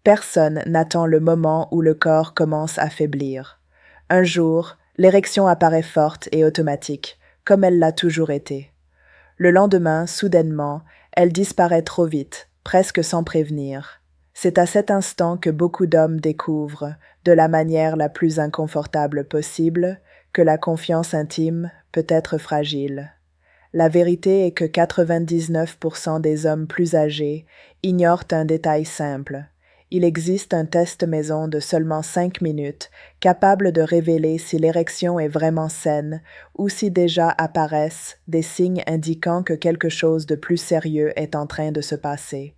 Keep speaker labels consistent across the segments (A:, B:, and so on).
A: Personne n'attend le moment où le corps commence à faiblir. Un jour, l'érection apparaît forte et automatique, comme elle l'a toujours été. Le lendemain, soudainement, elle disparaît trop vite, presque sans prévenir. C'est à cet instant que beaucoup d'hommes découvrent, de la manière la plus inconfortable possible, que la confiance intime peut être fragile. La vérité est que 99% des hommes plus âgés ignorent un détail simple. Il existe un test maison de seulement 5 minutes, capable de révéler si l'érection est vraiment saine ou si déjà apparaissent des signes indiquant que quelque chose de plus sérieux est en train de se passer.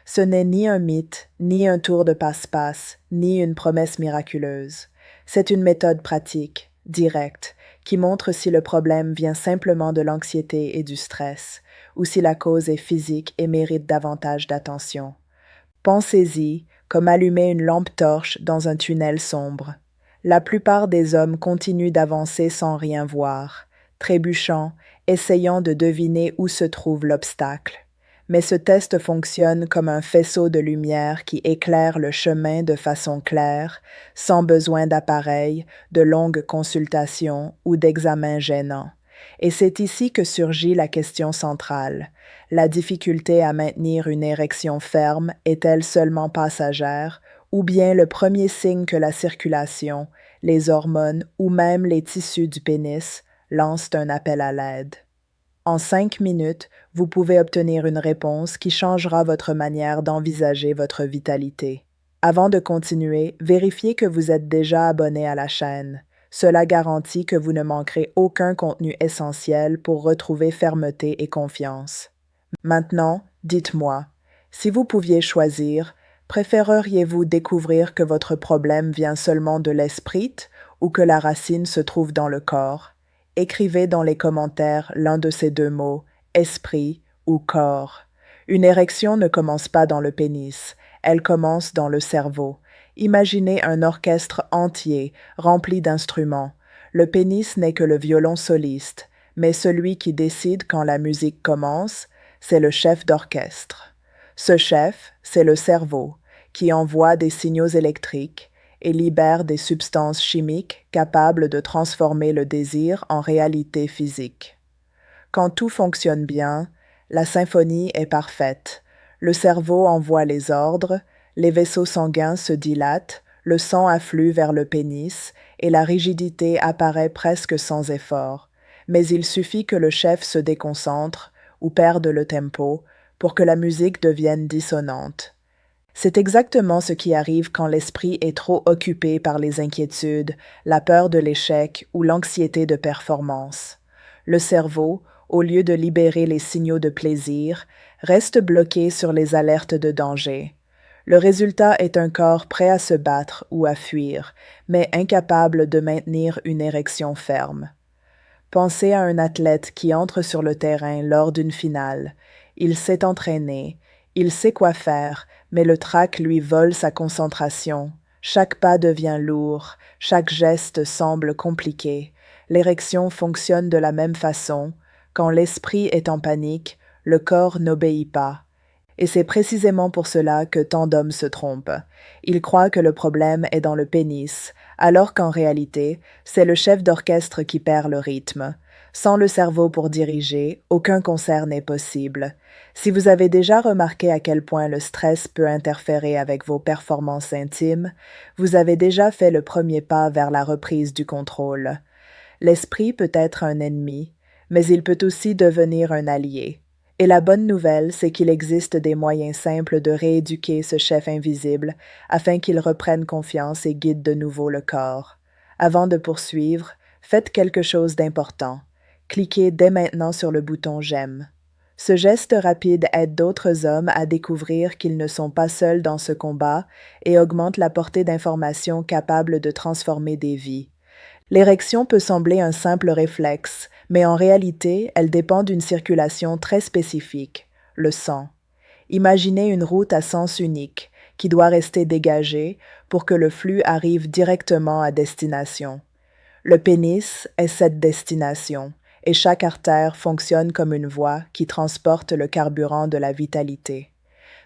A: Ce n'est ni un mythe, ni un tour de passe-passe, ni une promesse miraculeuse. C'est une méthode pratique, directe, qui montre si le problème vient simplement de l'anxiété et du stress, ou si la cause est physique et mérite davantage d'attention. Pensez-y comme allumer une lampe torche dans un tunnel sombre. La plupart des hommes continuent d'avancer sans rien voir, trébuchant, essayant de deviner où se trouve l'obstacle. Mais ce test fonctionne comme un faisceau de lumière qui éclaire le chemin de façon claire, sans besoin d'appareil, de longues consultations ou d'examens gênants. Et c'est ici que surgit la question centrale. La difficulté à maintenir une érection ferme est-elle seulement passagère, ou bien le premier signe que la circulation, les hormones ou même les tissus du pénis lancent un appel à l'aide? En 5 minutes, vous pouvez obtenir une réponse qui changera votre manière d'envisager votre vitalité. Avant de continuer, vérifiez que vous êtes déjà abonné à la chaîne. Cela garantit que vous ne manquerez aucun contenu essentiel pour retrouver fermeté et confiance. Maintenant, dites-moi, si vous pouviez choisir, préféreriez-vous découvrir que votre problème vient seulement de l'esprit ou que la racine se trouve dans le corps? Écrivez dans les commentaires l'un de ces deux mots, esprit ou corps. Une érection ne commence pas dans le pénis, elle commence dans le cerveau. Imaginez un orchestre entier, rempli d'instruments. Le pénis n'est que le violon soliste, mais celui qui décide quand la musique commence, c'est le chef d'orchestre. Ce chef, c'est le cerveau, qui envoie des signaux électriques et libère des substances chimiques capables de transformer le désir en réalité physique. Quand tout fonctionne bien, la symphonie est parfaite. Le cerveau envoie les ordres, les vaisseaux sanguins se dilatent, le sang afflue vers le pénis et la rigidité apparaît presque sans effort. Mais il suffit que le chef se déconcentre ou perde le tempo pour que la musique devienne dissonante. C'est exactement ce qui arrive quand l'esprit est trop occupé par les inquiétudes, la peur de l'échec ou l'anxiété de performance. Le cerveau, au lieu de libérer les signaux de plaisir, reste bloqué sur les alertes de danger. Le résultat est un corps prêt à se battre ou à fuir, mais incapable de maintenir une érection ferme. Pensez à un athlète qui entre sur le terrain lors d'une finale. Il s'est entraîné, il sait quoi faire, mais le trac lui vole sa concentration. Chaque pas devient lourd, chaque geste semble compliqué. L'érection fonctionne de la même façon. Quand l'esprit est en panique, le corps n'obéit pas. Et c'est précisément pour cela que tant d'hommes se trompent. Ils croient que le problème est dans le pénis, alors qu'en réalité, c'est le chef d'orchestre qui perd le rythme. Sans le cerveau pour diriger, aucun concert n'est possible. Si vous avez déjà remarqué à quel point le stress peut interférer avec vos performances intimes, vous avez déjà fait le premier pas vers la reprise du contrôle. L'esprit peut être un ennemi, mais il peut aussi devenir un allié. Et la bonne nouvelle, c'est qu'il existe des moyens simples de rééduquer ce chef invisible afin qu'il reprenne confiance et guide de nouveau le corps. Avant de poursuivre, faites quelque chose d'important. Cliquez dès maintenant sur le bouton « J'aime ». Ce geste rapide aide d'autres hommes à découvrir qu'ils ne sont pas seuls dans ce combat et augmente la portée d'informations capables de transformer des vies. L'érection peut sembler un simple réflexe, mais en réalité, elle dépend d'une circulation très spécifique, le sang. Imaginez une route à sens unique, qui doit rester dégagée pour que le flux arrive directement à destination. Le pénis est cette destination, et chaque artère fonctionne comme une voie qui transporte le carburant de la vitalité.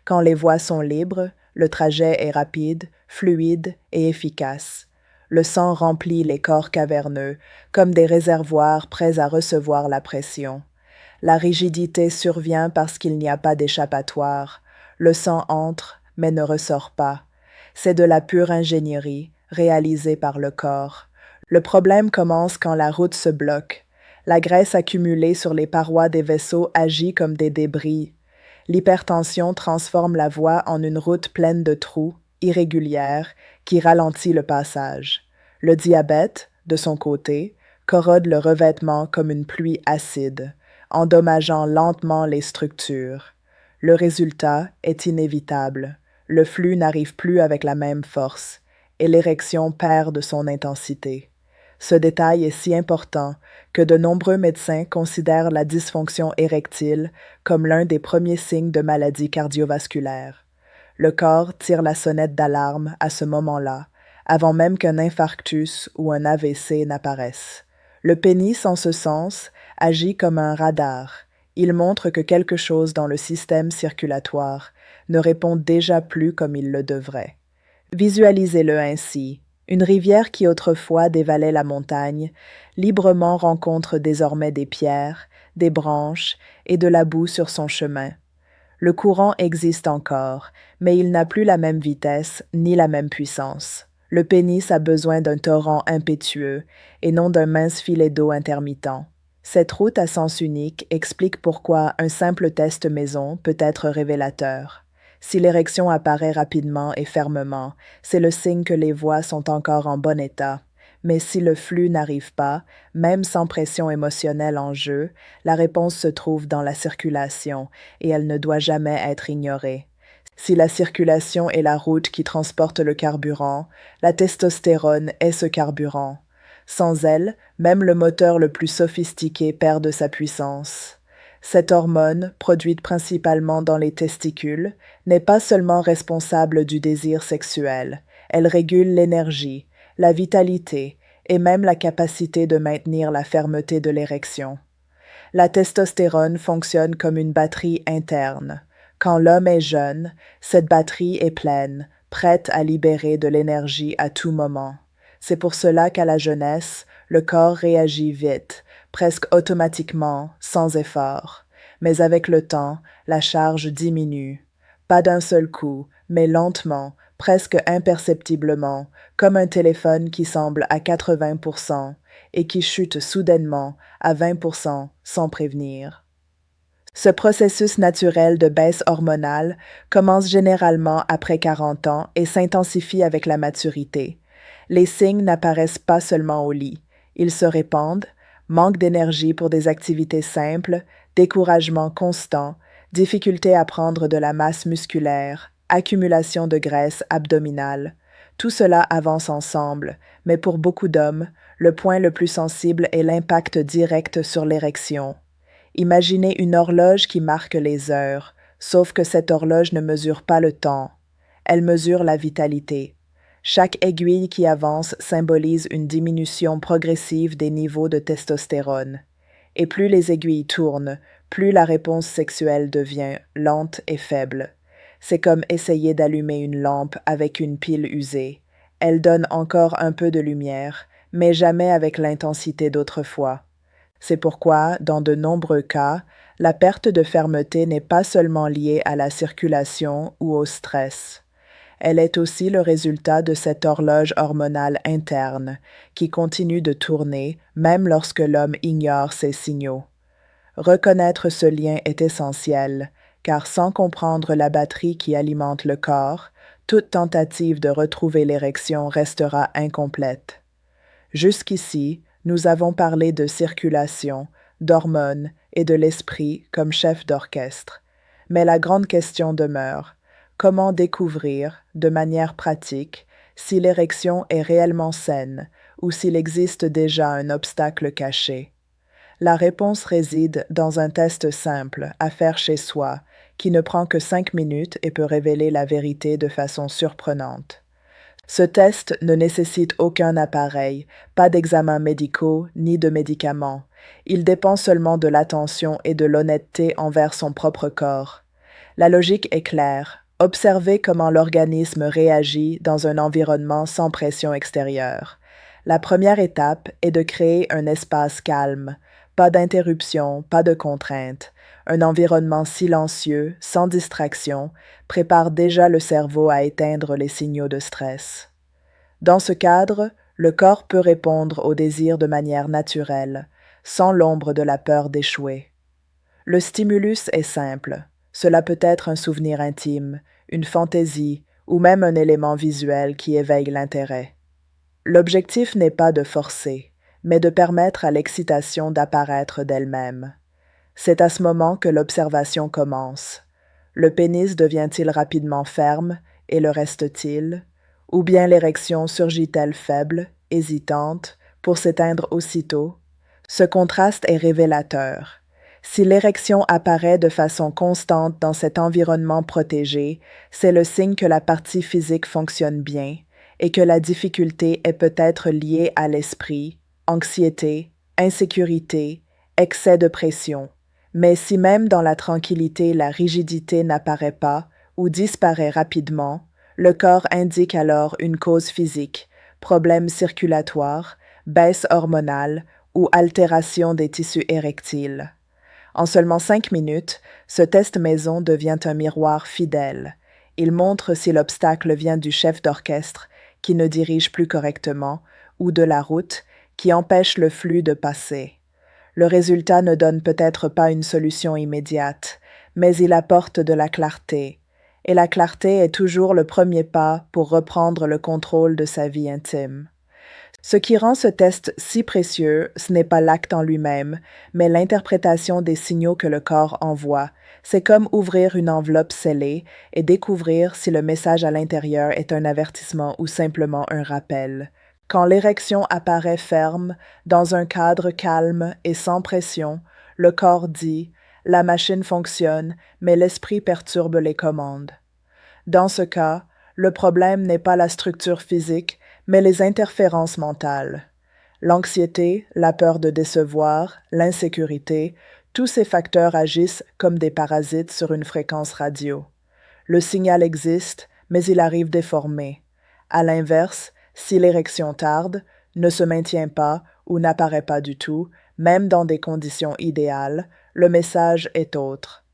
A: Quand les voies sont libres, Le trajet est rapide, fluide et efficace. Le sang remplit les corps caverneux, comme des réservoirs prêts à recevoir la pression. La rigidité survient parce qu'il n'y a pas d'échappatoire. Le sang entre, mais ne ressort pas. C'est de la pure ingénierie, réalisée par le corps. Le problème commence quand la route se bloque. La graisse accumulée sur les parois des vaisseaux agit comme des débris. L'hypertension transforme la voie en une route pleine de trous, irrégulière, qui ralentit le passage. Le diabète, de son côté, corrode le revêtement comme une pluie acide, endommageant lentement les structures. Le résultat est inévitable. Le flux n'arrive plus avec la même force, et l'érection perd de son intensité. Ce détail est si important que de nombreux médecins considèrent la dysfonction érectile comme l'un des premiers signes de maladie cardiovasculaire. Le corps tire la sonnette d'alarme à ce moment-là, avant même qu'un infarctus ou un AVC n'apparaissent. Le pénis, en ce sens, agit comme un radar. Il montre que quelque chose dans le système circulatoire ne répond déjà plus comme il le devrait. Visualisez-le ainsi. Une rivière qui autrefois dévalait la montagne, librement rencontre désormais des pierres, des branches et de la boue sur son chemin. Le courant existe encore, mais il n'a plus la même vitesse ni la même puissance. Le pénis a besoin d'un torrent impétueux et non d'un mince filet d'eau intermittent. Cette route à sens unique explique pourquoi un simple test maison peut être révélateur. Si l'érection apparaît rapidement et fermement, c'est le signe que les voies sont encore en bon état. Mais si le flux n'arrive pas, même sans pression émotionnelle en jeu, la réponse se trouve dans la circulation et elle ne doit jamais être ignorée. Si la circulation est la route qui transporte le carburant, la testostérone est ce carburant. Sans elle, même le moteur le plus sophistiqué perd de sa puissance. Cette hormone, produite principalement dans les testicules, n'est pas seulement responsable du désir sexuel, elle régule l'énergie, la vitalité et même la capacité de maintenir la fermeté de l'érection. La testostérone fonctionne comme une batterie interne. Quand l'homme est jeune, cette batterie est pleine, prête à libérer de l'énergie à tout moment. C'est pour cela qu'à la jeunesse, le corps réagit vite, presque automatiquement, sans effort. Mais avec le temps, la charge diminue. Pas d'un seul coup, mais lentement, presque imperceptiblement, comme un téléphone qui semble à 80% et qui chute soudainement à 20% sans prévenir. Ce processus naturel de baisse hormonale commence généralement après 40 ans et s'intensifie avec la maturité. Les signes n'apparaissent pas seulement au lit. Ils se répandent, manque d'énergie pour des activités simples, découragement constant, difficulté à prendre de la masse musculaire, accumulation de graisse abdominale. Tout cela avance ensemble, mais pour beaucoup d'hommes, le point le plus sensible est l'impact direct sur l'érection. Imaginez une horloge qui marque les heures, sauf que cette horloge ne mesure pas le temps. Elle mesure la vitalité. Chaque aiguille qui avance symbolise une diminution progressive des niveaux de testostérone. Et plus les aiguilles tournent, plus la réponse sexuelle devient lente et faible. C'est comme essayer d'allumer une lampe avec une pile usée. Elle donne encore un peu de lumière, mais jamais avec l'intensité d'autrefois. C'est pourquoi, dans de nombreux cas, la perte de fermeté n'est pas seulement liée à la circulation ou au stress. Elle est aussi le résultat de cette horloge hormonale interne qui continue de tourner même lorsque l'homme ignore ses signaux. Reconnaître ce lien est essentiel, car sans comprendre la batterie qui alimente le corps, toute tentative de retrouver l'érection restera incomplète. Jusqu'ici, nous avons parlé de circulation, d'hormones et de l'esprit comme chef d'orchestre. Mais la grande question demeure: comment découvrir, de manière pratique, si l'érection est réellement saine ou s'il existe déjà un obstacle caché? La réponse réside dans un test simple à faire chez soi, qui ne prend que 5 minutes et peut révéler la vérité de façon surprenante. Ce test ne nécessite aucun appareil, pas d'examens médicaux ni de médicaments. Il dépend seulement de l'attention et de l'honnêteté envers son propre corps. La logique est claire. Observez comment l'organisme réagit dans un environnement sans pression extérieure. La première étape est de créer un espace calme, pas d'interruption, pas de contrainte. Un environnement silencieux, sans distraction, prépare déjà le cerveau à éteindre les signaux de stress. Dans ce cadre, le corps peut répondre au désir de manière naturelle, sans l'ombre de la peur d'échouer. Le stimulus est simple. Cela peut être un souvenir intime, une fantaisie ou même un élément visuel qui éveille l'intérêt. L'objectif n'est pas de forcer, mais de permettre à l'excitation d'apparaître d'elle-même. C'est à ce moment que l'observation commence. Le pénis devient-il rapidement ferme et le reste-t-il? Ou bien l'érection surgit-elle faible, hésitante, pour s'éteindre aussitôt? Ce contraste est révélateur. Si l'érection apparaît de façon constante dans cet environnement protégé, c'est le signe que la partie physique fonctionne bien et que la difficulté est peut-être liée à l'esprit, anxiété, insécurité, excès de pression. Mais si même dans la tranquillité la rigidité n'apparaît pas ou disparaît rapidement, le corps indique alors une cause physique, problème circulatoire, baisse hormonale ou altération des tissus érectiles. En seulement 5 minutes, ce test maison devient un miroir fidèle. Il montre si l'obstacle vient du chef d'orchestre, qui ne dirige plus correctement, ou de la route, qui empêche le flux de passer. Le résultat ne donne peut-être pas une solution immédiate, mais il apporte de la clarté. Et la clarté est toujours le premier pas pour reprendre le contrôle de sa vie intime. Ce qui rend ce test si précieux, ce n'est pas l'acte en lui-même, mais l'interprétation des signaux que le corps envoie. C'est comme ouvrir une enveloppe scellée et découvrir si le message à l'intérieur est un avertissement ou simplement un rappel. Quand l'érection apparaît ferme, dans un cadre calme et sans pression, le corps dit « La machine fonctionne, mais l'esprit perturbe les commandes ». Dans ce cas, le problème n'est pas la structure physique, mais les interférences mentales. L'anxiété, la peur de décevoir, l'insécurité, tous ces facteurs agissent comme des parasites sur une fréquence radio. Le signal existe, mais il arrive déformé. À l'inverse, si l'érection tarde, ne se maintient pas ou n'apparaît pas du tout, même dans des conditions idéales, le message est autre.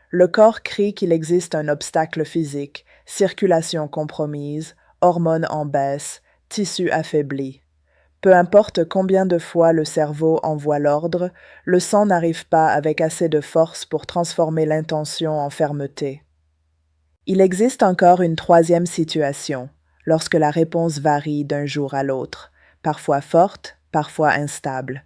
A: Le corps crie qu'il existe un obstacle physique, circulation compromise, hormones en baisse, tissus affaiblis. Peu importe combien de fois le cerveau envoie l'ordre, le sang n'arrive pas avec assez de force pour transformer l'intention en fermeté. Il existe encore une troisième situation, lorsque la réponse varie d'un jour à l'autre, parfois forte, parfois instable.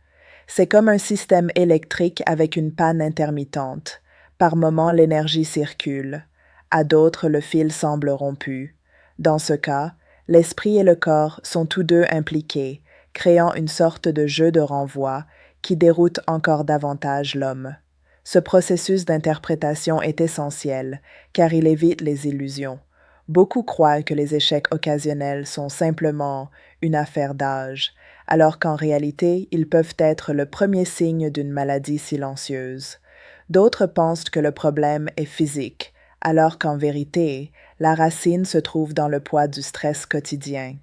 A: C'est comme un système électrique avec une panne intermittente. Par moments, l'énergie circule. À d'autres, le fil semble rompu. Dans ce cas, l'esprit et le corps sont tous deux impliqués, créant une sorte de jeu de renvoi qui déroute encore davantage l'homme. Ce processus d'interprétation est essentiel, car il évite les illusions. Beaucoup croient que les échecs occasionnels sont simplement une affaire d'âge, alors qu'en réalité, ils peuvent être le premier signe d'une maladie silencieuse. D'autres pensent que le problème est physique, alors qu'en vérité, la racine se trouve dans le poids du stress quotidien.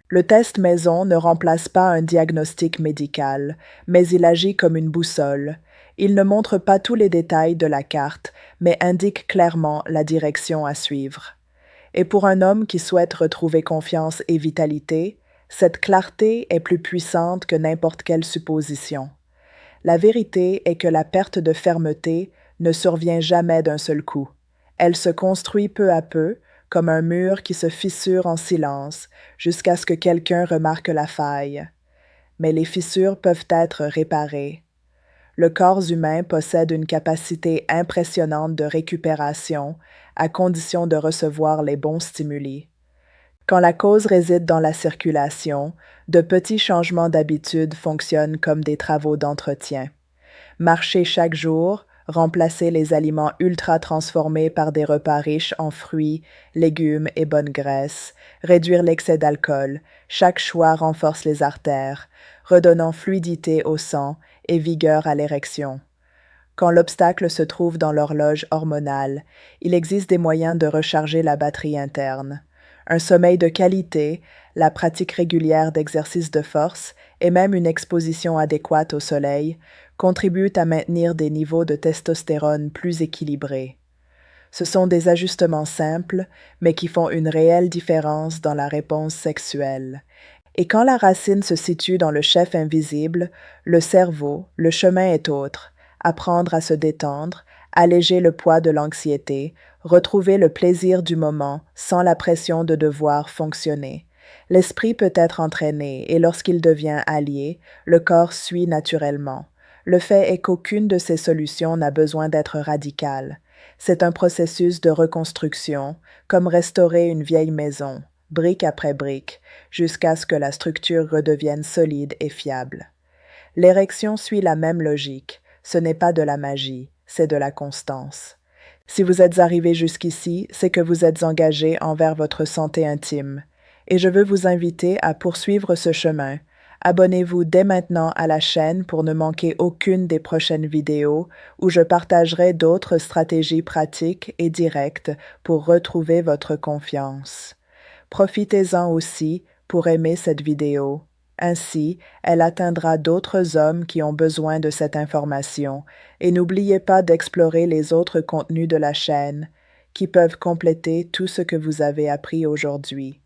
A: Le test maison ne remplace pas un diagnostic médical, mais il agit comme une boussole. Il ne montre pas tous les détails de la carte, mais indique clairement la direction à suivre. Et pour un homme qui souhaite retrouver confiance et vitalité, cette clarté est plus puissante que n'importe quelle supposition. La vérité est que la perte de fermeté ne survient jamais d'un seul coup. Elle se construit peu à peu, comme un mur qui se fissure en silence, jusqu'à ce que quelqu'un remarque la faille. Mais les fissures peuvent être réparées. Le corps humain possède une capacité impressionnante de récupération, à condition de recevoir les bons stimuli. Quand la cause réside dans la circulation, de petits changements d'habitude fonctionnent comme des travaux d'entretien. Marcher chaque jour, remplacer les aliments ultra transformés par des repas riches en fruits, légumes et bonnes graisses, réduire l'excès d'alcool, chaque choix renforce les artères, redonnant fluidité au sang et vigueur à l'érection. Quand l'obstacle se trouve dans l'horloge hormonale, il existe des moyens de recharger la batterie interne. Un sommeil de qualité, la pratique régulière d'exercices de force et même une exposition adéquate au soleil contribuent à maintenir des niveaux de testostérone plus équilibrés. Ce sont des ajustements simples, mais qui font une réelle différence dans la réponse sexuelle. Et quand la racine se situe dans le chef invisible, le cerveau, le chemin est autre. Apprendre à se détendre, alléger le poids de l'anxiété, retrouver le plaisir du moment sans la pression de devoir fonctionner. L'esprit peut être entraîné et lorsqu'il devient allié, le corps suit naturellement. Le fait est qu'aucune de ces solutions n'a besoin d'être radicale. C'est un processus de reconstruction, comme restaurer une vieille maison, brique après brique, jusqu'à ce que la structure redevienne solide et fiable. L'érection suit la même logique. Ce n'est pas de la magie, c'est de la constance. Si vous êtes arrivé jusqu'ici, c'est que vous êtes engagé envers votre santé intime. Et je veux vous inviter à poursuivre ce chemin. Abonnez-vous dès maintenant à la chaîne pour ne manquer aucune des prochaines vidéos où je partagerai d'autres stratégies pratiques et directes pour retrouver votre confiance. Profitez-en aussi pour aimer cette vidéo. Ainsi, elle atteindra d'autres hommes qui ont besoin de cette information et n'oubliez pas d'explorer les autres contenus de la chaîne qui peuvent compléter tout ce que vous avez appris aujourd'hui.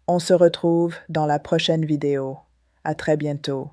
A: On se retrouve dans la prochaine vidéo. À très bientôt.